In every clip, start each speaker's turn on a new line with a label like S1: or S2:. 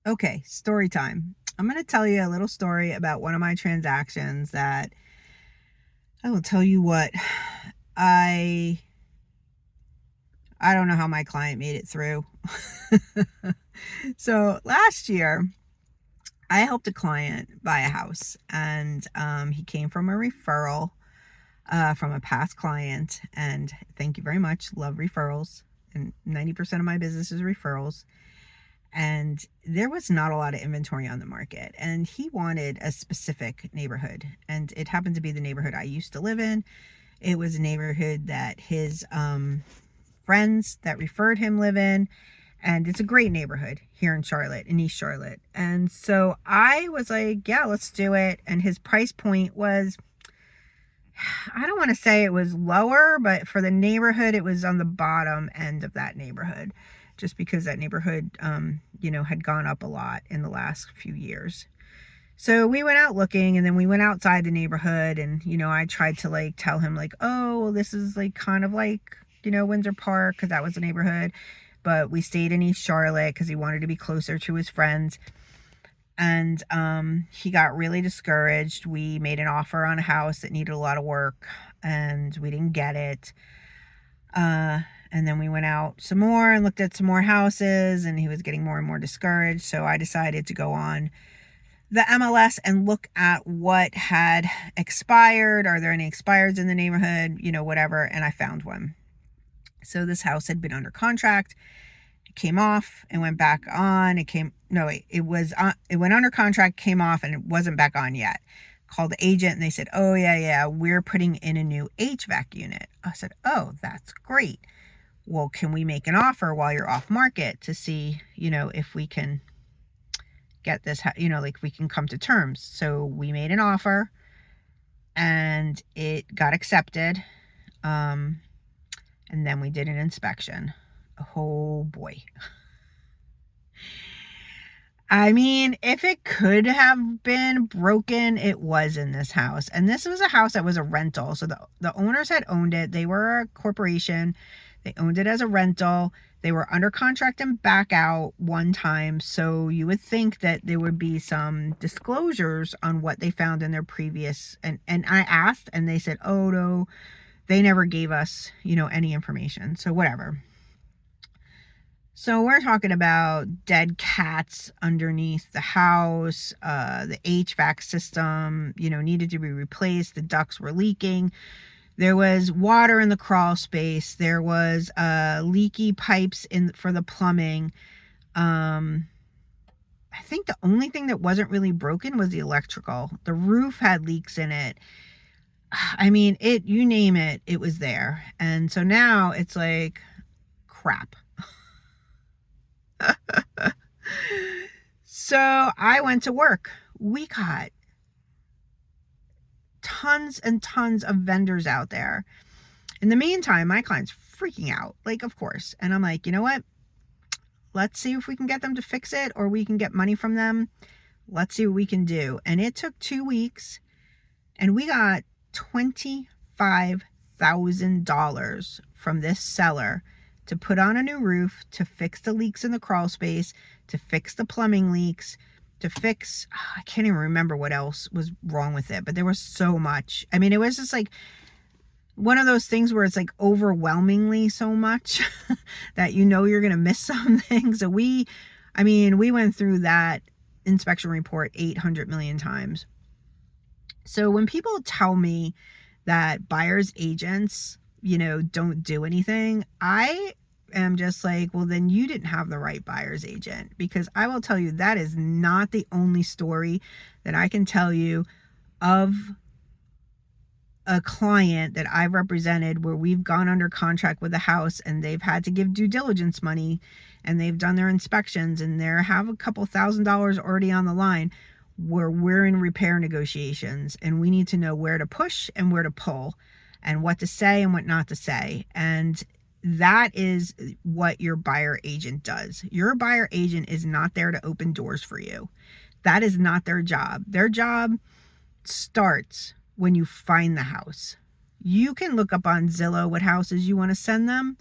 S1: Okay, story time. I'm going to tell you a little story about one of my transactions that I will tell you what I I don't know how my client made it through. So, last year I helped a client buy a house, and he came from a referral from a past client, and thank you very much. Love referrals, and 90% of my business is referrals. And there was not a lot of inventory on the market, and he wanted a specific neighborhood, and it happened to be the neighborhood I used to live in. It was a neighborhood that his friends that referred him live in, and it's a great neighborhood here in Charlotte, in East Charlotte. And so I was like, yeah, let's do it. And his price point was, I don't want to say it was lower, but for the neighborhood, it was on the bottom end of that neighborhood, just because that neighborhood, had gone up a lot in the last few years. So we went out looking, and then we went outside the neighborhood, and, I tried to like tell him like, oh, well, this is like kind of like, Windsor Park, because that was the neighborhood. But we stayed in East Charlotte because he wanted to be closer to his friends. And he got really discouraged. We made an offer on a house that needed a lot of work, and we didn't get it. And then we went out some more and looked at some more houses, and he was getting more and more discouraged. So I decided to go on the MLS and look at what had expired. Are there any expires in the neighborhood? Whatever. And I found one. So this house had been under contract. It came off and went back on. It went under contract, came off, and it wasn't back on yet. Called the agent, and they said, oh, yeah, we're putting in a new HVAC unit. I said, oh, that's great. Well, can we make an offer while you're off market to see, if we can get this, like we can come to terms. So we made an offer, and it got accepted. And then we did an inspection. Oh boy. I mean, if it could have been broken, it was in this house. And this was a house that was a rental. So the owners had owned it. They were a corporation. They owned it as a rental. They were under contract and back out one time. So you would think that there would be some disclosures on what they found in their previous. And I asked, and they said, oh, no, they never gave us, any information. So whatever. So we're talking about dead cats underneath the house. The HVAC system, needed to be replaced. The ducts were leaking. There was water in the crawl space. There was leaky pipes for the plumbing. I think the only thing that wasn't really broken was the electrical. The roof had leaks in it. I mean, you name it, it was there. And so now it's like, crap. So I went to work. We got tons and tons of vendors out there. In the meantime, my client's freaking out, like, of course. And I'm like, you know what? Let's see if we can get them to fix it, or we can get money from them. Let's see what we can do. And it took 2 weeks, and we got $25,000 from this seller to put on a new roof, to fix the leaks in the crawl space, to fix the plumbing leaks, to fix, I can't even remember what else was wrong with it, but there was so much. I mean, it was just like one of those things where it's like overwhelmingly so much that you're going to miss something. So we went through that inspection report 800 million times. So when people tell me that buyer's agents, don't do anything, I am just like, well, then you didn't have the right buyer's agent, because I will tell you that is not the only story that I can tell you of a client that I've represented where we've gone under contract with a house, and they've had to give due diligence money, and they've done their inspections, and they have a couple $1,000s already on the line, where we're in repair negotiations, and we need to know where to push and where to pull, and what to say and what not to say. And that is what your buyer agent does. Your buyer agent is not there to open doors for you. That is not their job. Their job starts when you find the house. You can look up on Zillow what houses you want to send them.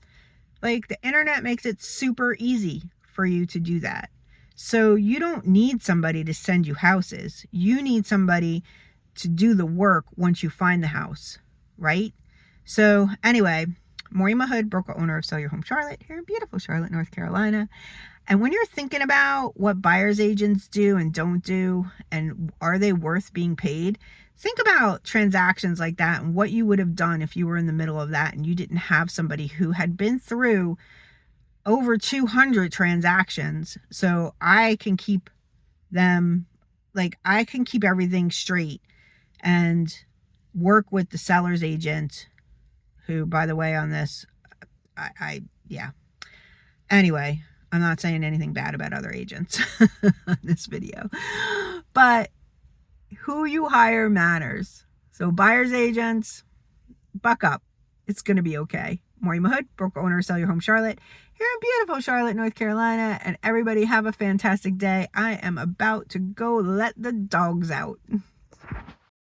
S1: Like, the internet makes it super easy for you to do that. So you don't need somebody to send you houses. You need somebody to do the work once you find the house, right? So anyway, Maureen Mahood, broker owner of Sell Your Home Charlotte, here in beautiful Charlotte, North Carolina. And when you're thinking about what buyer's agents do and don't do, and are they worth being paid, think about transactions like that and what you would have done if you were in the middle of that and you didn't have somebody who had been through over 200 transactions. So I can keep them, like, I can keep everything straight and work with the seller's agent, who, by the way, on this, yeah. Anyway, I'm not saying anything bad about other agents on this video, but who you hire matters. So buyer's agents, buck up. It's going to be okay. Maureen Mahood, broker owner of Sell Your Home Charlotte, here in beautiful Charlotte, North Carolina. And everybody have a fantastic day. I am about to go let the dogs out.